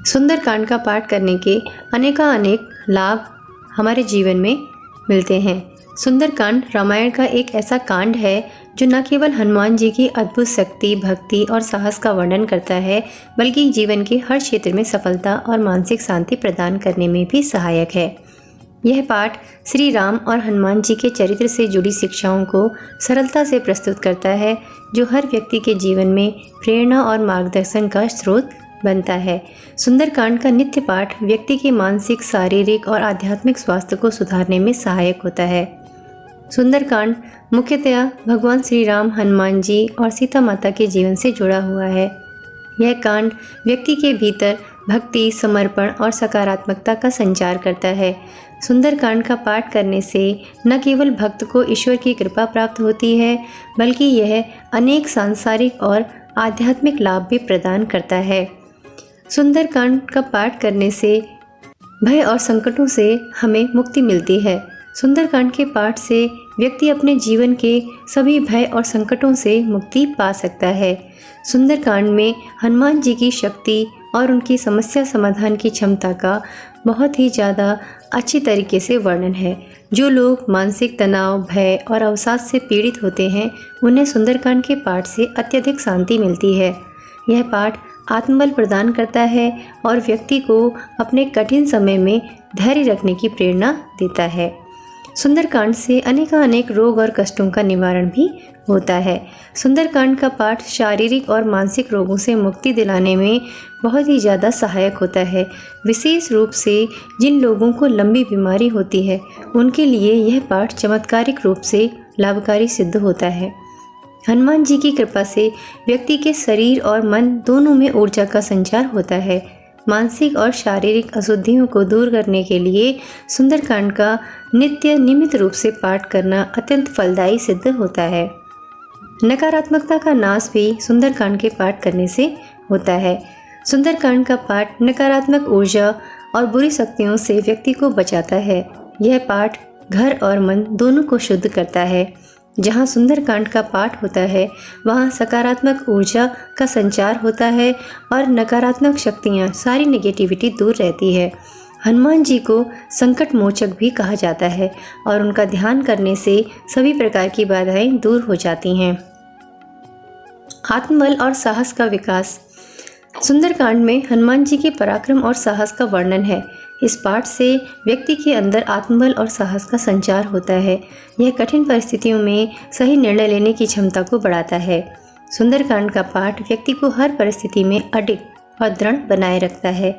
सुंदरकांड का पाठ करने के अनेक लाभ हमारे जीवन में मिलते हैं। सुंदरकांड रामायण का एक ऐसा कांड है जो न केवल हनुमान जी की अद्भुत शक्ति, भक्ति और साहस का वर्णन करता है, बल्कि जीवन के हर क्षेत्र में सफलता और मानसिक शांति प्रदान करने में भी सहायक है। यह पाठ श्री राम और हनुमान जी के चरित्र से जुड़ी शिक्षाओं को सरलता से प्रस्तुत करता है, जो हर व्यक्ति के जीवन में प्रेरणा और मार्गदर्शन का स्रोत बनता है। सुंदरकांड का नित्य पाठ व्यक्ति के मानसिक, शारीरिक और आध्यात्मिक स्वास्थ्य को सुधारने में सहायक होता है। सुंदरकांड मुख्यतया भगवान श्री राम, हनुमान जी और सीता माता के जीवन से जुड़ा हुआ है। यह कांड व्यक्ति के भीतर भक्ति, समर्पण और सकारात्मकता का संचार करता है। सुंदरकांड का पाठ करने से न केवल भक्त को ईश्वर की कृपा प्राप्त होती है, बल्कि यह अनेक सांसारिक और आध्यात्मिक लाभ भी प्रदान करता है। सुंदरकांड का पाठ करने से भय और संकटों से हमें मुक्ति मिलती है। सुंदरकांड के पाठ से व्यक्ति अपने जीवन के सभी भय और संकटों से मुक्ति पा सकता है। सुंदरकांड में हनुमान जी की शक्ति और उनकी समस्या समाधान की क्षमता का बहुत ही ज़्यादा अच्छी तरीके से वर्णन है। जो लोग मानसिक तनाव, भय और अवसाद से पीड़ित होते हैं, उन्हें सुंदरकांड के पाठ से अत्यधिक शांति मिलती है। यह पाठ आत्मबल प्रदान करता है और व्यक्ति को अपने कठिन समय में धैर्य रखने की प्रेरणा देता है। सुंदरकांड से अनेक रोग और कष्टों का निवारण भी होता है। सुंदरकांड का पाठ शारीरिक और मानसिक रोगों से मुक्ति दिलाने में बहुत ही ज़्यादा सहायक होता है। विशेष रूप से जिन लोगों को लंबी बीमारी होती है, उनके लिए यह पाठ चमत्कारिक रूप से लाभकारी सिद्ध होता है। हनुमान जी की कृपा से व्यक्ति के शरीर और मन दोनों में ऊर्जा का संचार होता है। मानसिक और शारीरिक अशुद्धियों को दूर करने के लिए सुंदरकांड का नियमित रूप से पाठ करना अत्यंत फलदायी सिद्ध होता है। नकारात्मकता का नाश भी सुंदरकांड के पाठ करने से होता है। सुंदरकांड का पाठ नकारात्मक ऊर्जा और बुरी शक्तियों से व्यक्ति को बचाता है। यह पाठ घर और मन दोनों को शुद्ध करता है। जहाँ सुंदरकांड का पाठ होता है, वहाँ सकारात्मक ऊर्जा का संचार होता है और नकारात्मक शक्तियाँ, सारी नेगेटिविटी दूर रहती है। हनुमान जी को संकट मोचक भी कहा जाता है और उनका ध्यान करने से सभी प्रकार की बाधाएं दूर हो जाती हैं। आत्मबल और साहस का विकास। सुंदरकांड में हनुमान जी के पराक्रम और साहस का वर्णन है। इस पाठ से व्यक्ति के अंदर आत्मबल और साहस का संचार होता है। यह कठिन परिस्थितियों में सही निर्णय लेने की क्षमता को बढ़ाता है। सुंदरकांड का पाठ व्यक्ति को हर परिस्थिति में अडिग और दृढ़ बनाए रखता है।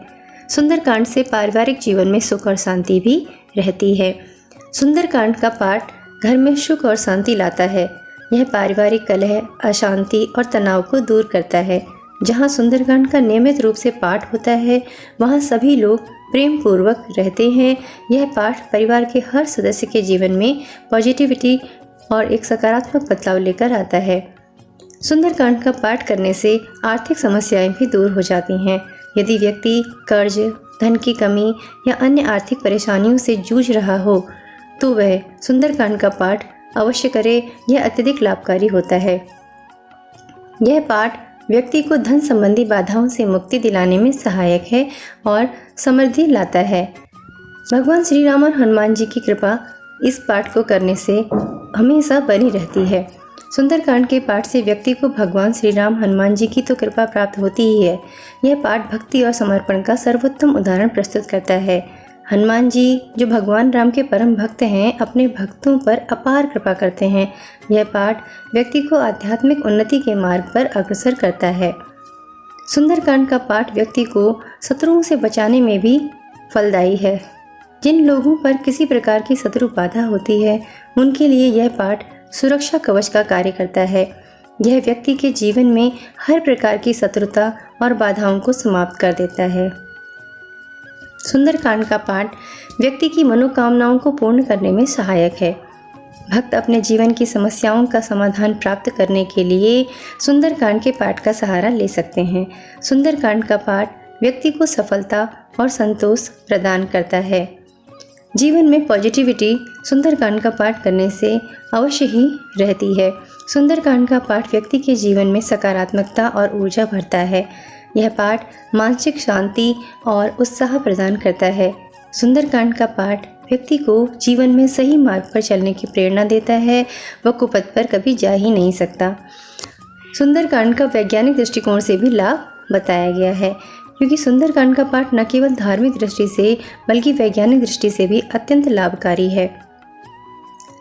सुंदरकांड से पारिवारिक जीवन में सुख और शांति भी रहती है। सुंदरकांड का पाठ घर में सुख और शांति लाता है। यह पारिवारिक कलह, अशांति और तनाव को दूर करता है। जहाँ सुंदरकांड का नियमित रूप से पाठ होता है, वहाँ सभी लोग प्रेम पूर्वक रहते हैं। यह पाठ परिवार के हर सदस्य के जीवन में पॉजिटिविटी और एक सकारात्मक बदलाव लेकर आता है। सुंदरकांड का पाठ करने से आर्थिक समस्याएं भी दूर हो जाती हैं। यदि व्यक्ति कर्ज, धन की कमी या अन्य आर्थिक परेशानियों से जूझ रहा हो, तो वह सुंदरकांड का पाठ अवश्य करे। यह अत्यधिक लाभकारी होता है। यह पाठ व्यक्ति को धन संबंधी बाधाओं से मुक्ति दिलाने में सहायक है और समृद्धि लाता है। भगवान श्री राम और हनुमान जी की कृपा इस पाठ को करने से हमेशा बनी रहती है। सुंदरकांड के पाठ से व्यक्ति को भगवान श्री राम, हनुमान जी की तो कृपा प्राप्त होती ही है। यह पाठ भक्ति और समर्पण का सर्वोत्तम उदाहरण प्रस्तुत करता है। हनुमान जी, जो भगवान राम के परम भक्त हैं, अपने भक्तों पर अपार कृपा करते हैं। यह पाठ व्यक्ति को आध्यात्मिक उन्नति के मार्ग पर अग्रसर करता है। सुंदरकांड का पाठ व्यक्ति को शत्रुओं से बचाने में भी फलदायी है। जिन लोगों पर किसी प्रकार की शत्रु बाधा होती है, उनके लिए यह पाठ सुरक्षा कवच का कार्य करता है। यह व्यक्ति के जीवन में हर प्रकार की शत्रुता और बाधाओं को समाप्त कर देता है। सुंदरकांड का पाठ व्यक्ति की मनोकामनाओं को पूर्ण करने में सहायक है। भक्त अपने जीवन की समस्याओं का समाधान प्राप्त करने के लिए सुंदरकांड के पाठ का सहारा ले सकते हैं। सुंदरकांड का पाठ व्यक्ति को सफलता और संतोष प्रदान करता है। जीवन में पॉजिटिविटी सुंदरकांड का पाठ करने से अवश्य ही रहती है। सुंदरकांड का पाठ व्यक्ति के जीवन में सकारात्मकता और ऊर्जा भरता है। यह पाठ मानसिक शांति और उत्साह प्रदान करता है। सुंदरकांड का पाठ व्यक्ति को जीवन में सही मार्ग पर चलने की प्रेरणा देता है। वह कुपथ पर कभी जा ही नहीं सकता। सुंदरकांड का वैज्ञानिक दृष्टिकोण से भी लाभ बताया गया है, क्योंकि सुंदरकांड का पाठ न केवल धार्मिक दृष्टि से बल्कि वैज्ञानिक दृष्टि से भी अत्यंत लाभकारी है।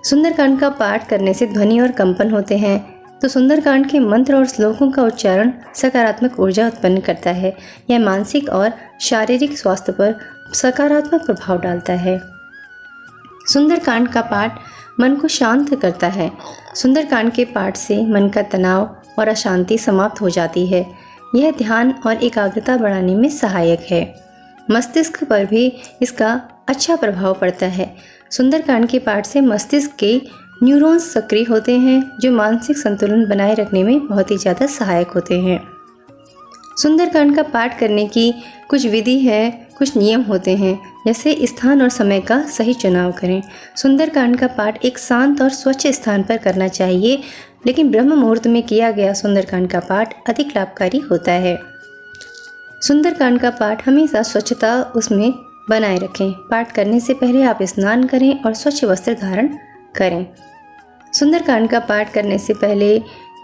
सुंदरकांड का पाठ करने से ध्वनि और कंपन होते हैं, तो सुंदरकांड के मंत्र और श्लोकों का उच्चारण सकारात्मक ऊर्जा उत्पन्न करता है। यह मानसिक और शारीरिक स्वास्थ्य पर सकारात्मक प्रभाव डालता है। सुंदरकांड का पाठ मन को शांत करता है। सुंदरकांड के पाठ से मन का तनाव और अशांति समाप्त हो जाती है। यह ध्यान और एकाग्रता बढ़ाने में सहायक है। मस्तिष्क पर भी इसका अच्छा प्रभाव पड़ता है। सुंदरकांड के पाठ से मस्तिष्क के न्यूरॉन्स सक्रिय होते हैं, जो मानसिक संतुलन बनाए रखने में बहुत ही ज़्यादा सहायक होते हैं। सुंदरकांड का पाठ करने की कुछ विधि है, कुछ नियम होते हैं, जैसे स्थान और समय का सही चुनाव करें। सुंदरकांड का पाठ एक शांत और स्वच्छ स्थान पर करना चाहिए, लेकिन ब्रह्म मुहूर्त में किया गया सुंदरकांड का पाठ अधिक लाभकारी होता है। सुंदरकांड का पाठ हमेशा स्वच्छता उसमें बनाए रखें। पाठ करने से पहले आप स्नान करें और स्वच्छ वस्त्र धारण करें। सुंदरकांड का पाठ करने से पहले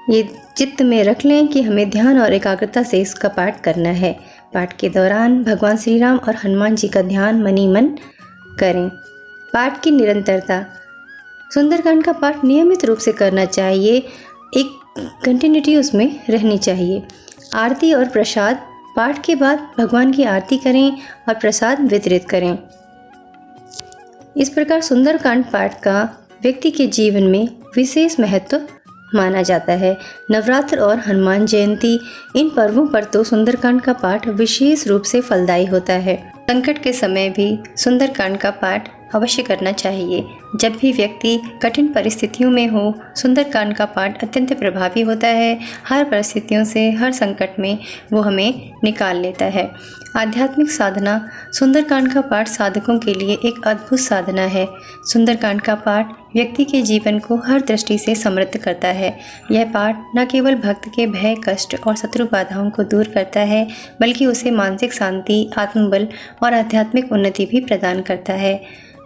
ये चित्त में रख लें कि हमें ध्यान और एकाग्रता से इसका पाठ करना है। पाठ के दौरान भगवान श्री राम और हनुमान जी का ध्यान मनी मन करें। पाठ की निरंतरता। सुंदरकांड का पाठ नियमित रूप से करना चाहिए, एक कंटिन्यूटी उसमें रहनी चाहिए। आरती और प्रसाद। पाठ के बाद भगवान की आरती करें और प्रसाद वितरित करें। इस प्रकार सुंदरकांड पाठ का व्यक्ति के जीवन में विशेष महत्व माना जाता है। नवरात्र और हनुमान जयंती, इन पर्वों पर तो सुंदरकांड का पाठ विशेष रूप से फलदायी होता है। संकट के समय भी सुंदरकांड का पाठ अवश्य करना चाहिए। जब भी व्यक्ति कठिन परिस्थितियों में हो, सुंदरकांड का पाठ अत्यंत प्रभावी होता है। हर परिस्थितियों से, हर संकट में वो हमें निकाल लेता है। आध्यात्मिक साधना। सुंदरकांड का पाठ साधकों के लिए एक अद्भुत साधना है। सुंदरकांड का पाठ व्यक्ति के जीवन को हर दृष्टि से समृद्ध करता है। यह पाठ न केवल भक्त के भय, कष्ट और शत्रु बाधाओं को दूर करता है, बल्कि उसे मानसिक शांति, आत्मबल और आध्यात्मिक उन्नति भी प्रदान करता है।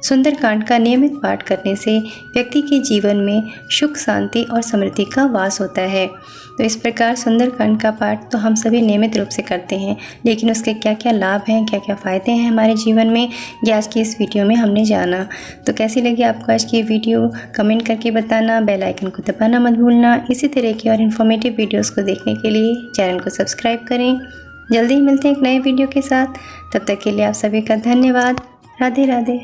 सुंदरकांड का नियमित पाठ करने से व्यक्ति के जीवन में सुख, शांति और समृद्धि का वास होता है। तो इस प्रकार सुंदरकांड का पाठ तो हम सभी नियमित रूप से करते हैं, लेकिन उसके क्या क्या लाभ हैं, क्या क्या फ़ायदे हैं हमारे जीवन में, ये आज की इस वीडियो में हमने जाना। तो कैसी लगी आपको आज की वीडियो, कमेंट करके बताना। बेल आइकन को दबाना मत भूलना। इसी तरह की और इन्फॉर्मेटिव वीडियोज़ को देखने के लिए चैनल को सब्सक्राइब करें। जल्दी ही मिलते हैं एक नए वीडियो के साथ। तब तक के लिए आप सभी का धन्यवाद। राधे राधे।